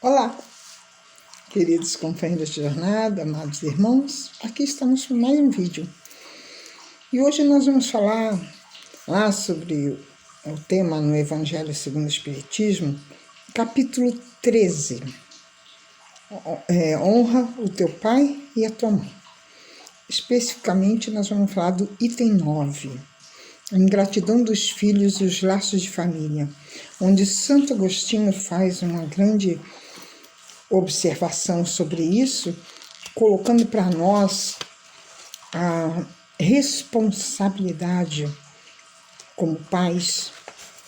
Olá, queridos companheiros de jornada, amados irmãos, aqui estamos com mais um vídeo. E hoje nós vamos falar sobre o tema no Evangelho segundo o Espiritismo, capítulo 13. Honra o teu pai e a tua mãe. Especificamente, nós vamos falar do item 9, a ingratidão dos filhos e os laços de família, onde Santo Agostinho faz uma grande observação sobre isso, colocando para nós a responsabilidade como pais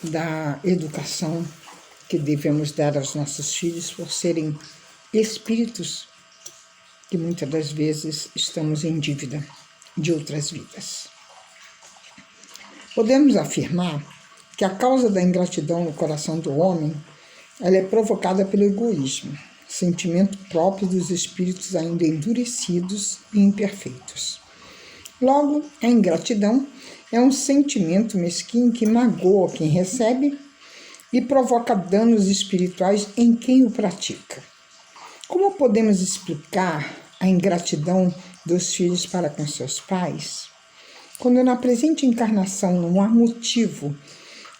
da educação que devemos dar aos nossos filhos por serem espíritos que muitas das vezes estamos em dívida de outras vidas. Podemos afirmar que a causa da ingratidão no coração do homem ela é provocada pelo egoísmo, sentimento próprio dos espíritos ainda endurecidos e imperfeitos. Logo, a ingratidão é um sentimento mesquinho que magoa quem recebe e provoca danos espirituais em quem o pratica. Como podemos explicar a ingratidão dos filhos para com seus pais? Quando na presente encarnação não há motivo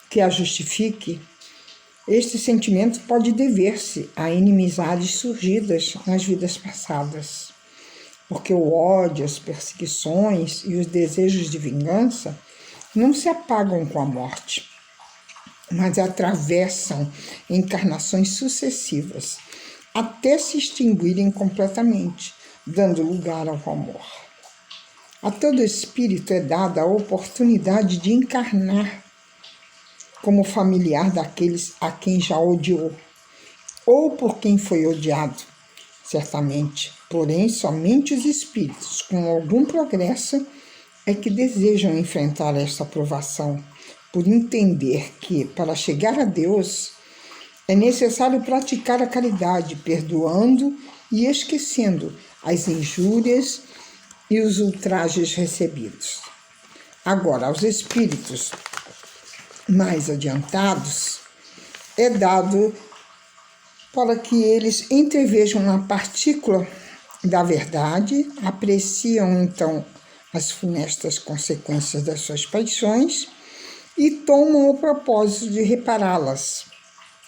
que a justifique, este sentimento pode dever-se a inimizades surgidas nas vidas passadas, porque o ódio, as perseguições e os desejos de vingança não se apagam com a morte, mas atravessam encarnações sucessivas, até se extinguirem completamente, dando lugar ao amor. A todo espírito é dada a oportunidade de encarnar como familiar daqueles a quem já odiou, ou por quem foi odiado, certamente. Porém, somente os espíritos com algum progresso é que desejam enfrentar esta provação, por entender que, para chegar a Deus, é necessário praticar a caridade, perdoando e esquecendo as injúrias e os ultrajes recebidos. Agora, aos espíritos mais adiantados, é dado para que eles entrevejam na partícula da verdade, apreciam então as funestas consequências das suas paixões e tomam o propósito de repará-las.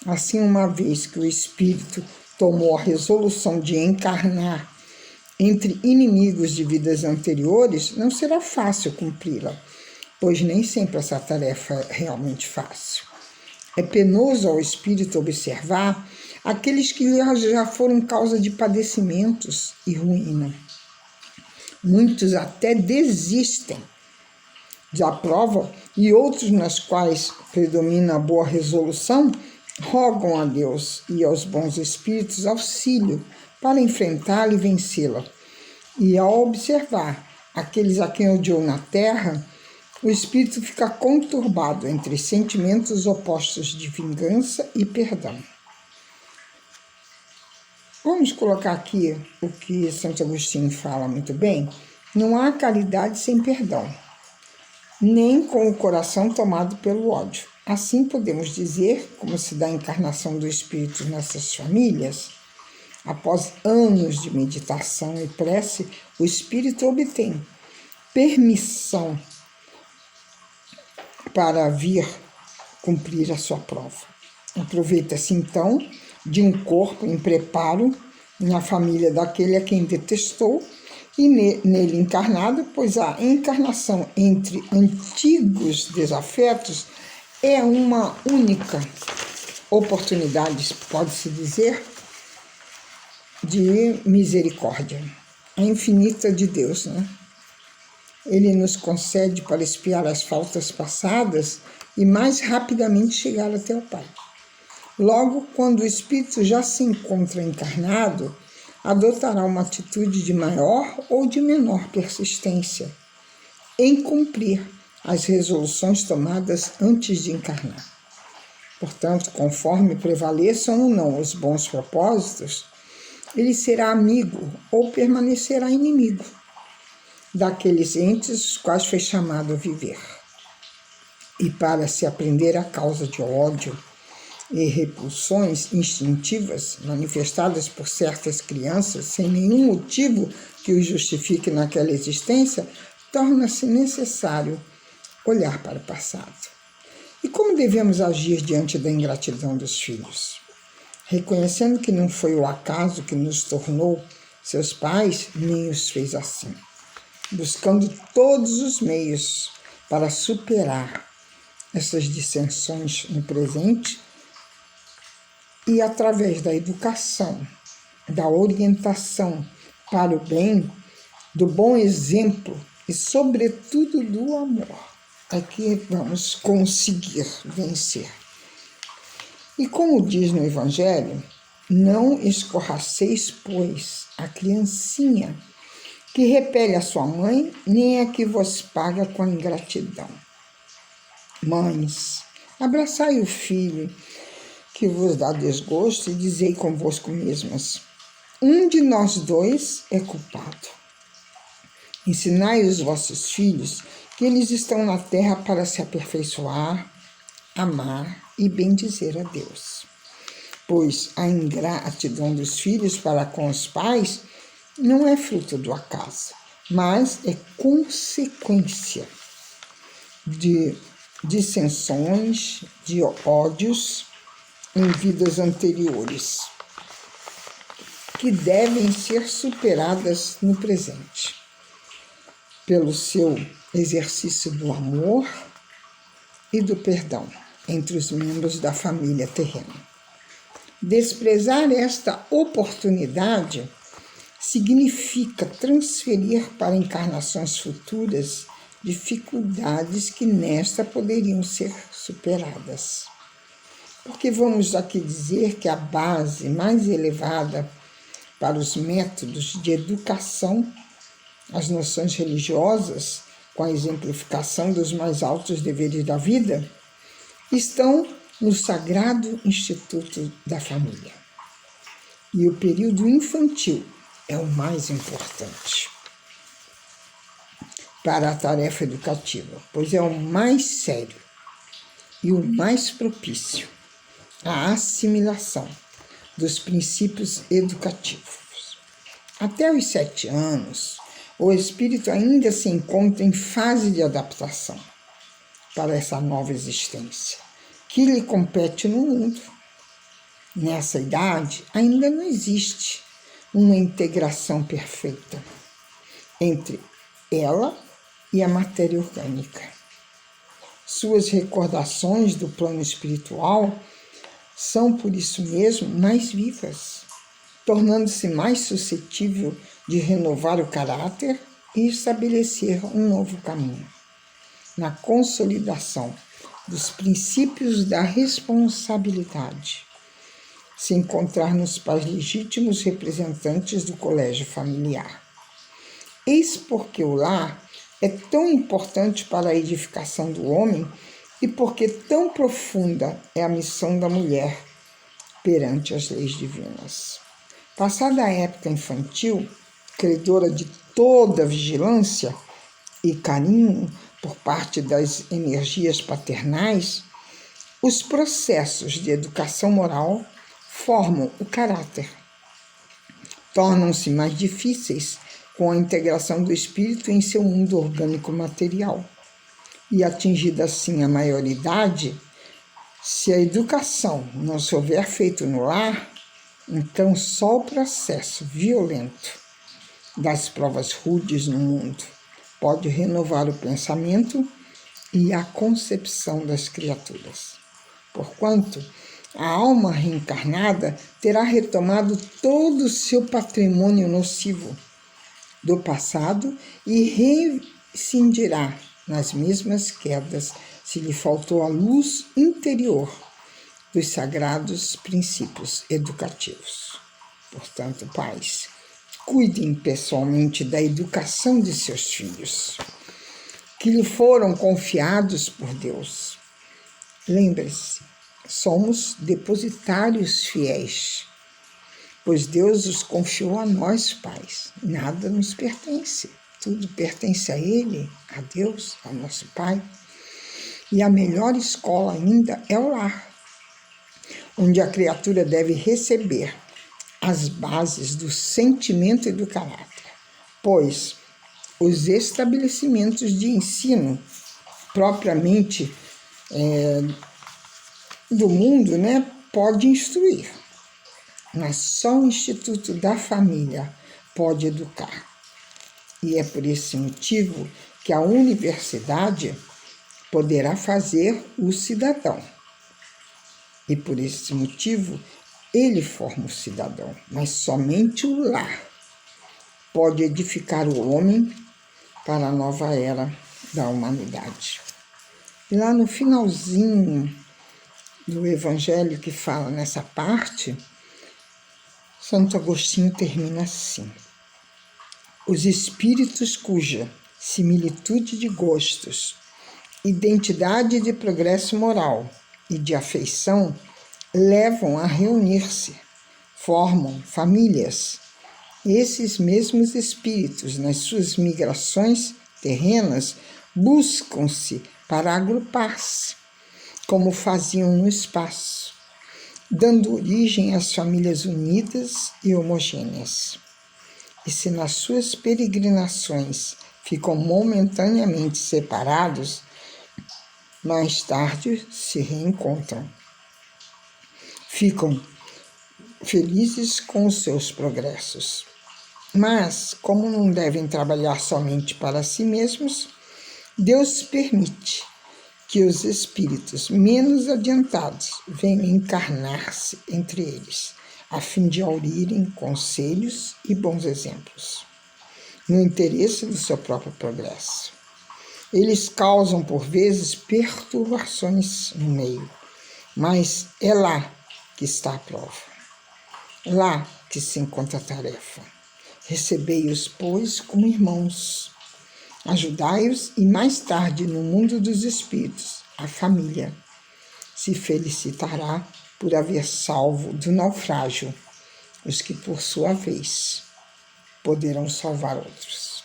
Assim, uma vez que o espírito tomou a resolução de encarnar entre inimigos de vidas anteriores, não será fácil cumpri-la, pois nem sempre essa tarefa é realmente fácil. É penoso ao espírito observar aqueles que já foram causa de padecimentos e ruína. Muitos até desistem da prova e outros, nas quais predomina a boa resolução, rogam a Deus e aos bons espíritos auxílio para enfrentá-la e vencê-la. E ao observar aqueles a quem odiou na terra, o espírito fica conturbado entre sentimentos opostos de vingança e perdão. Vamos colocar aqui o que Santo Agostinho fala muito bem. Não há caridade sem perdão, nem com o coração tomado pelo ódio. Assim podemos dizer, como se dá a encarnação do espírito nessas famílias, após anos de meditação e prece, o espírito obtém permissão para vir cumprir a sua prova. Aproveita-se então de um corpo em preparo na família daquele a quem detestou e nele encarnado, pois a encarnação entre antigos desafetos é uma única oportunidade, pode-se dizer, de misericórdia, a infinita de Deus, né? Ele nos concede para expiar as faltas passadas e mais rapidamente chegar até o Pai. Logo, quando o espírito já se encontra encarnado, adotará uma atitude de maior ou de menor persistência em cumprir as resoluções tomadas antes de encarnar. Portanto, conforme prevaleçam ou não os bons propósitos, ele será amigo ou permanecerá inimigo daqueles entes os quais foi chamado a viver. E para se aprender a causa de ódio e repulsões instintivas manifestadas por certas crianças sem nenhum motivo que os justifique naquela existência, torna-se necessário olhar para o passado. E como devemos agir diante da ingratidão dos filhos? Reconhecendo que não foi o acaso que nos tornou seus pais, nem os fez assim. Buscando todos os meios para superar essas dissensões no presente e, através da educação, da orientação para o bem, do bom exemplo e, sobretudo, do amor, é que vamos conseguir vencer. E como diz no Evangelho, não escorraceis, pois, a criancinha que repele a sua mãe, nem a que vos paga com ingratidão. Mães, abraçai o filho que vos dá desgosto e dizei convosco mesmas: um de nós dois é culpado. Ensinai os vossos filhos que eles estão na terra para se aperfeiçoar, amar e bendizer a Deus. Pois a ingratidão dos filhos para com os pais não é fruto do acaso, mas é consequência de dissensões, de ódios em vidas anteriores, que devem ser superadas no presente, pelo seu exercício do amor e do perdão entre os membros da família terrena. Desprezar esta oportunidade significa transferir para encarnações futuras dificuldades que nesta poderiam ser superadas. Porque vamos aqui dizer que a base mais elevada para os métodos de educação, as noções religiosas, com a exemplificação dos mais altos deveres da vida, estão no Sagrado Instituto da Família. E o período infantil é o mais importante para a tarefa educativa, pois é o mais sério e o mais propício à assimilação dos princípios educativos. Até os 7 anos, o espírito ainda se encontra em fase de adaptação para essa nova existência que lhe compete no mundo. Nessa idade, ainda não existe uma integração perfeita entre ela e a matéria orgânica. Suas recordações do plano espiritual são, por isso mesmo, mais vivas, tornando-se mais suscetível de renovar o caráter e estabelecer um novo caminho, na consolidação dos princípios da responsabilidade, se encontrar nos pais legítimos representantes do colégio familiar. Eis porque o lar é tão importante para a edificação do homem e porque tão profunda é a missão da mulher perante as leis divinas. Passada a época infantil, credora de toda vigilância e carinho por parte das energias paternais, os processos de educação moral formam o caráter. Tornam-se mais difíceis com a integração do espírito em seu mundo orgânico material. E atingida assim a maioridade, se a educação não se houver feito no lar, então só o processo violento das provas rudes no mundo pode renovar o pensamento e a concepção das criaturas. Porquanto, a alma reencarnada terá retomado todo o seu patrimônio nocivo do passado e rescindirá nas mesmas quedas se lhe faltou a luz interior dos sagrados princípios educativos. Portanto, pais, cuidem pessoalmente da educação de seus filhos, que lhe foram confiados por Deus. Lembre-se, somos depositários fiéis, pois Deus os confiou a nós, pais. Nada nos pertence, tudo pertence a Ele, a Deus, ao nosso Pai. E a melhor escola ainda é o lar, onde a criatura deve receber as bases do sentimento e do caráter, pois os estabelecimentos de ensino propriamente do mundo, né, pode instruir, mas só o Instituto da Família pode educar. E é por esse motivo que a universidade poderá fazer o cidadão. E por esse motivo ele forma o cidadão, mas somente o lar pode edificar o homem para a nova era da humanidade. E lá no finalzinho do Evangelho que fala nessa parte, Santo Agostinho termina assim: os espíritos cuja similitude de gostos, identidade de progresso moral e de afeição levam a reunir-se, formam famílias. Esses mesmos espíritos, nas suas migrações terrenas, buscam-se para agrupar-se, como faziam no espaço, dando origem às famílias unidas e homogêneas. E se nas suas peregrinações ficam momentaneamente separados, mais tarde se reencontram. Ficam felizes com os seus progressos. Mas, como não devem trabalhar somente para si mesmos, Deus permite que os espíritos menos adiantados venham encarnar-se entre eles, a fim de aurirem conselhos e bons exemplos, no interesse do seu próprio progresso. Eles causam, por vezes, perturbações no meio, mas é lá que está a prova, lá que se encontra a tarefa. Recebei-os, pois, como irmãos, ajudai-os e mais tarde, no mundo dos espíritos, a família se felicitará por haver salvo do naufrágio os que, por sua vez, poderão salvar outros.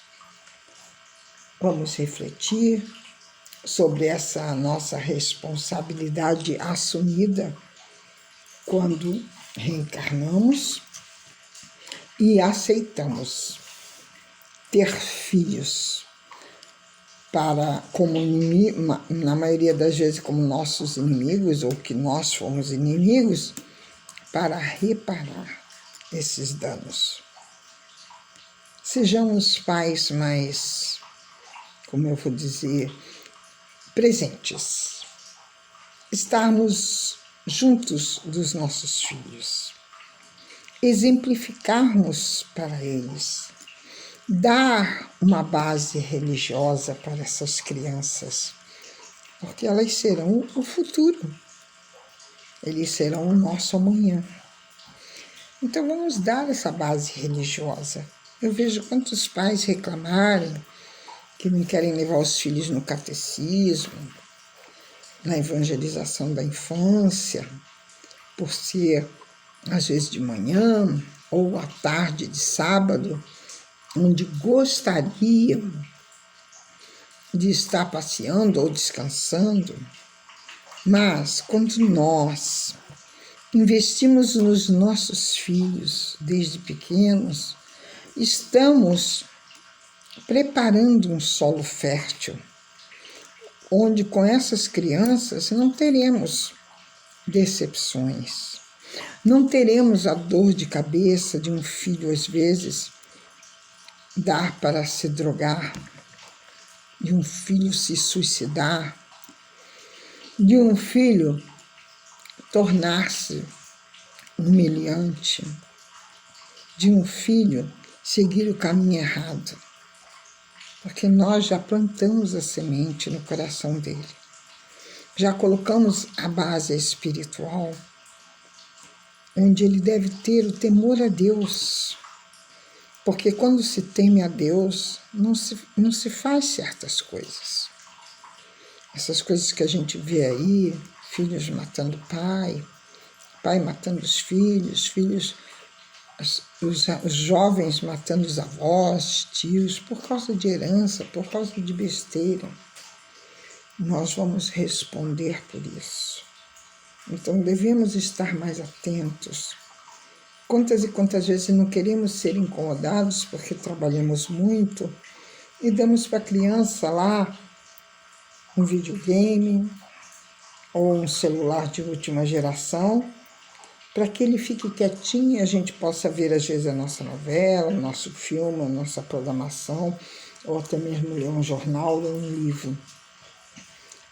Vamos refletir sobre essa nossa responsabilidade assumida quando reencarnamos e aceitamos ter filhos como na maioria das vezes como nossos inimigos, ou que nós fomos inimigos, para reparar esses danos. Sejamos pais mais, como eu vou dizer, presentes. Estarmos juntos dos nossos filhos. Exemplificarmos para eles. Dar uma base religiosa para essas crianças, porque elas serão o futuro. Eles serão o nosso amanhã. Então vamos dar essa base religiosa. Eu vejo quantos pais reclamarem que não querem levar os filhos no catecismo, na evangelização da infância, por ser, às vezes, de manhã ou à tarde de sábado, onde gostariam de estar passeando ou descansando. Mas, quando nós investimos nos nossos filhos desde pequenos, estamos preparando um solo fértil, onde com essas crianças não teremos decepções, não teremos a dor de cabeça de um filho, às vezes, dar para se drogar, de um filho se suicidar, de um filho tornar-se humilhante, de um filho seguir o caminho errado, porque nós já plantamos a semente no coração dele, já colocamos a base espiritual, onde ele deve ter o temor a Deus, porque quando se teme a Deus, não se faz certas coisas. Essas coisas que a gente vê aí, filhos matando pai matando os filhos, os jovens matando os avós, tios, por causa de herança, por causa de besteira. Nós vamos responder por isso. Então devemos estar mais atentos. Quantas e quantas vezes não queremos ser incomodados porque trabalhamos muito e damos para a criança lá um videogame ou um celular de última geração, para que ele fique quietinho e a gente possa ver às vezes a nossa novela, o nosso filme, a nossa programação, ou até mesmo ler um jornal, ler um livro,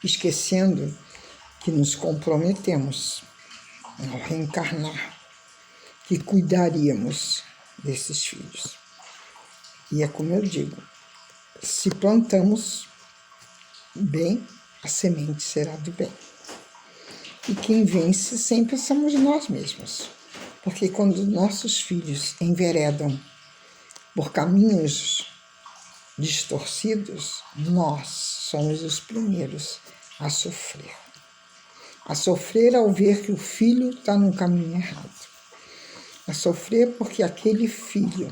esquecendo que nos comprometemos ao reencarnar, que cuidaríamos desses filhos. E é como eu digo, se plantamos bem, a semente será do bem. E quem vence sempre somos nós mesmos. Porque quando nossos filhos enveredam por caminhos distorcidos, nós somos os primeiros a sofrer. A sofrer ao ver que o filho está no caminho errado. A sofrer porque aquele filho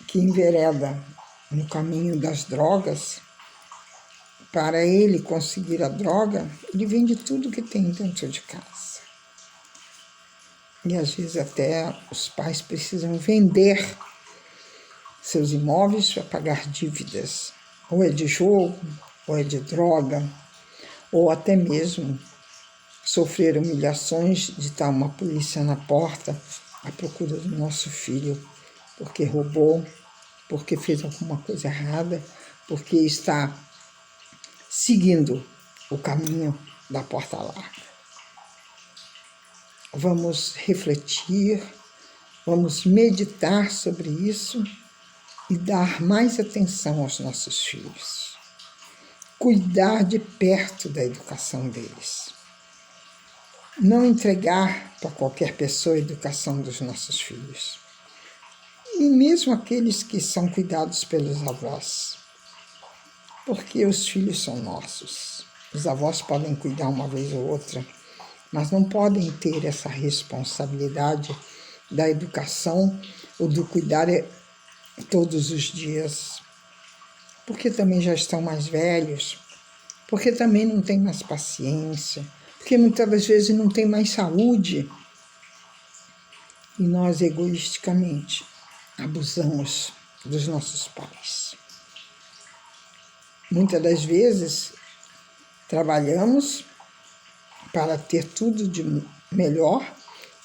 que envereda no caminho das drogas, para ele conseguir a droga, ele vende tudo que tem dentro de casa. E às vezes até os pais precisam vender seus imóveis para pagar dívidas. Ou é de jogo, ou é de droga, ou até mesmo sofrer humilhações de estar uma polícia na porta à procura do nosso filho, porque roubou, porque fez alguma coisa errada, porque está seguindo o caminho da porta larga. Vamos refletir, vamos meditar sobre isso e dar mais atenção aos nossos filhos. Cuidar de perto da educação deles. Não entregar para qualquer pessoa a educação dos nossos filhos. E mesmo aqueles que são cuidados pelos avós. Porque os filhos são nossos. Os avós podem cuidar uma vez ou outra, mas não podem ter essa responsabilidade da educação ou do cuidar todos os dias. Porque também já estão mais velhos, porque também não têm mais paciência, porque muitas das vezes não tem mais saúde. E nós, egoisticamente, abusamos dos nossos pais. Muitas das vezes, trabalhamos para ter tudo de melhor,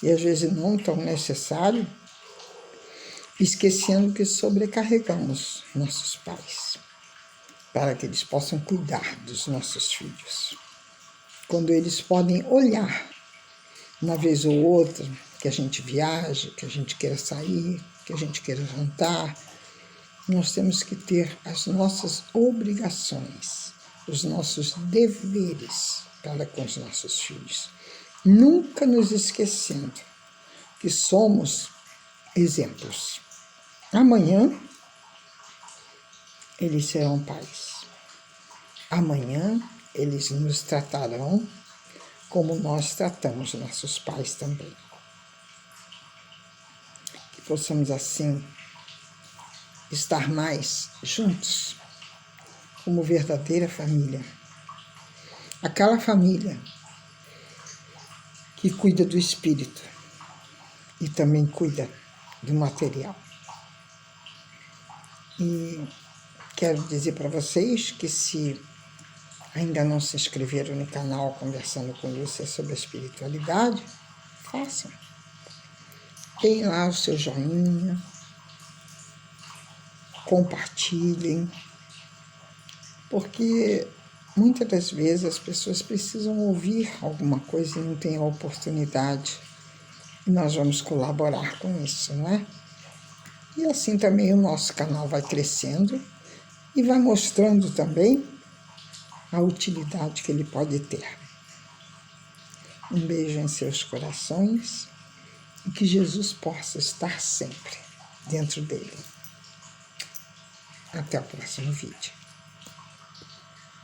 e às vezes não tão necessário, esquecendo que sobrecarregamos nossos pais, para que eles possam cuidar dos nossos filhos. Quando eles podem olhar, uma vez ou outra, que a gente viaja, que a gente queira sair, que a gente queira jantar, nós temos que ter as nossas obrigações, os nossos deveres para com os nossos filhos. Nunca nos esquecendo que somos exemplos. Amanhã, eles serão pais. Amanhã, eles nos tratarão como nós tratamos nossos pais também. Que possamos, assim, estar mais juntos, como verdadeira família. Aquela família que cuida do espírito e também cuida do material. E quero dizer para vocês que se ainda não se inscreveram no canal Conversando com Lúcia sobre a espiritualidade, façam. Deem lá o seu joinha, compartilhem, porque muitas das vezes as pessoas precisam ouvir alguma coisa e não têm a oportunidade. E nós vamos colaborar com isso, não é? E assim também o nosso canal vai crescendo e vai mostrando também a utilidade que ele pode ter. Um beijo em seus corações e que Jesus possa estar sempre dentro dele. Até o próximo vídeo.